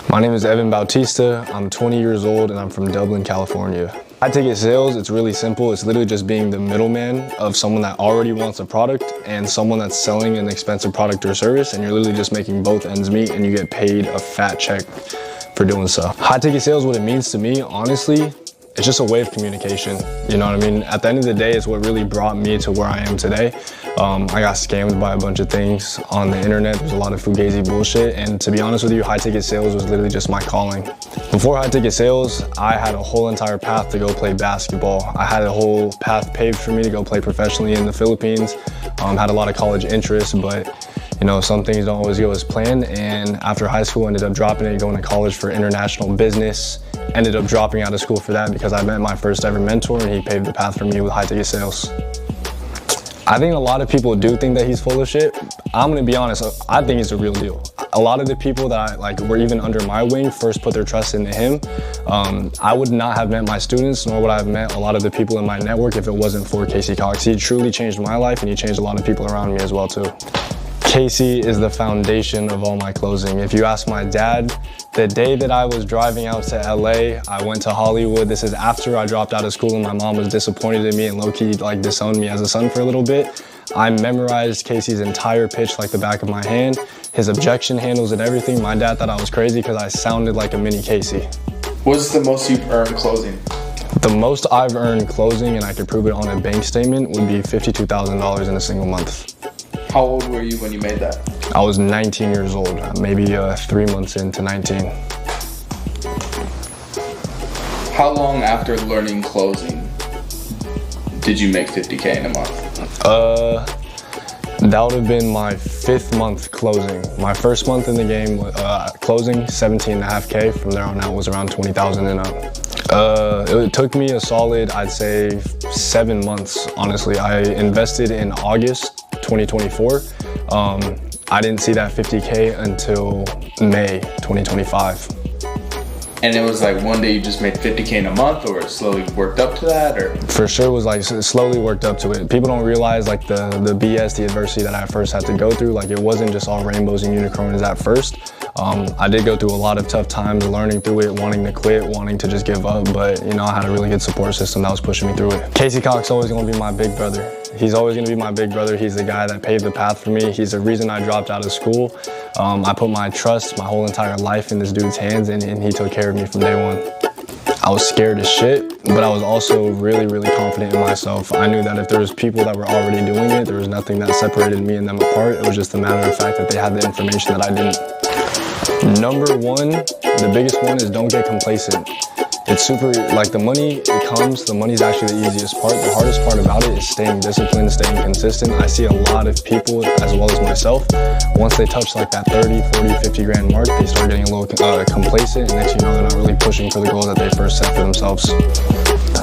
My name is Evan Bautista. I'm 20 years old and I'm from Dublin, California. High ticket sales, it's really simple. It's literally just being the middleman of someone that already wants a product and someone that's selling an expensive product or service, and you're literally just making both ends meet and you get paid a fat check for doing so. High ticket sales, what it means to me, honestly, it's just a way of communication. You know what I mean? At the end of the day, it's what really brought me to where I am today. I got scammed by a bunch of things on the internet. There's a lot of fugazi bullshit. And to be honest with you, high ticket sales was literally just my calling. Before high ticket sales, I had a whole entire path to go play basketball. I had a whole path paved for me to go play professionally in the Philippines. Had a lot of college interests, but you know, some things don't always go as planned. And after high school, ended up dropping it, going to college for international business. Ended up dropping out of school for that because I met my first ever mentor and he paved the path for me with high ticket sales. I think a lot of people do think that he's full of shit. I'm gonna be honest, I think he's the real deal. A lot of the people that were even under my wing first put their trust into him. I would not have met my students, nor would I have met a lot of the people in my network if it wasn't for Casey Cox. He truly changed my life and he changed a lot of people around me as well too. Casey is the foundation of all my closing. If you ask my dad, the day that I was driving out to LA, I went to Hollywood. This is after I dropped out of school and my mom was disappointed in me and low-key disowned me as a son for a little bit. I memorized Casey's entire pitch like the back of my hand, his objection handles and everything. My dad thought I was crazy because I sounded like a mini Casey. What's the most you've earned closing? The most I've earned closing, and I could prove it on a bank statement, would be $52,000 in a single month. How old were you when you made that? I was 19 years old, maybe 3 months into 19. How long after learning closing did you make 50K in a month? That would have been my 5th month closing. My first month in the game, closing 17.5K. From there on out was around 20,000 and up. It took me a solid, I'd say 7 months, honestly. I invested in August 2024. I didn't see that 50K until May 2025. And it was like one day you just made 50K in a month, or it slowly worked up to that, or? For sure, it was it slowly worked up to it. People don't realize the BS, the adversity that I first had to go through. It wasn't just all rainbows and unicorns at first. I did go through a lot of tough times, learning through it, wanting to quit, wanting to just give up, but you know, I had a really good support system that was pushing me through it. Casey Cox always gonna be my big brother. He's always gonna be my big brother. He's the guy that paved the path for me. He's the reason I dropped out of school. I put my trust, my whole entire life in this dude's hands, and he took care of me from day one. I was scared as shit, but I was also really, really confident in myself. I knew that if there was people that were already doing it, there was nothing that separated me and them apart. It was just a matter of fact that they had the information that I didn't. Number one, the biggest one, is don't get complacent. It's super, the money, it comes, the money's actually the easiest part. The hardest part about it is staying disciplined, staying consistent. I see a lot of people, as well as myself, once they touch that 30, 40, 50 grand mark, they start getting a little complacent, and next you know they're not really pushing for the goals that they first set for themselves.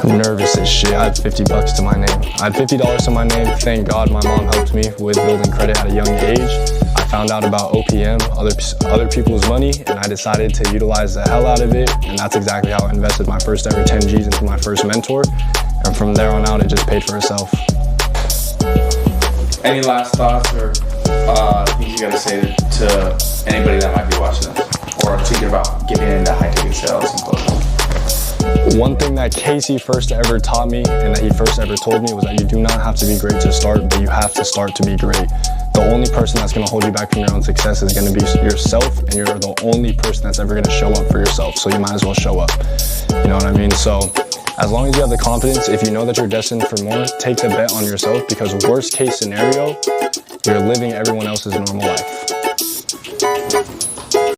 Nervous as shit. I had $50 to my name. I had $50 to my name. Thank God my mom helped me with building credit at a young age. I found out about OPM, other people's money, and I decided to utilize the hell out of it, and that's exactly how I invested my first ever 10 G's into my first mentor, and from there on out it just paid for itself. Any last thoughts or things you gotta say to anybody that might be watching this or thinking about getting into high ticket sales and closing? One thing that Casey first ever taught me and that he first ever told me was that you do not have to be great to start, but you have to start to be great. The only person that's going to hold you back from your own success is going to be yourself, and you're the only person that's ever going to show up for yourself, so you might as well show up. You know what I mean? So as long as you have the confidence, if you know that you're destined for more, take the bet on yourself, because worst case scenario, you're living everyone else's normal life.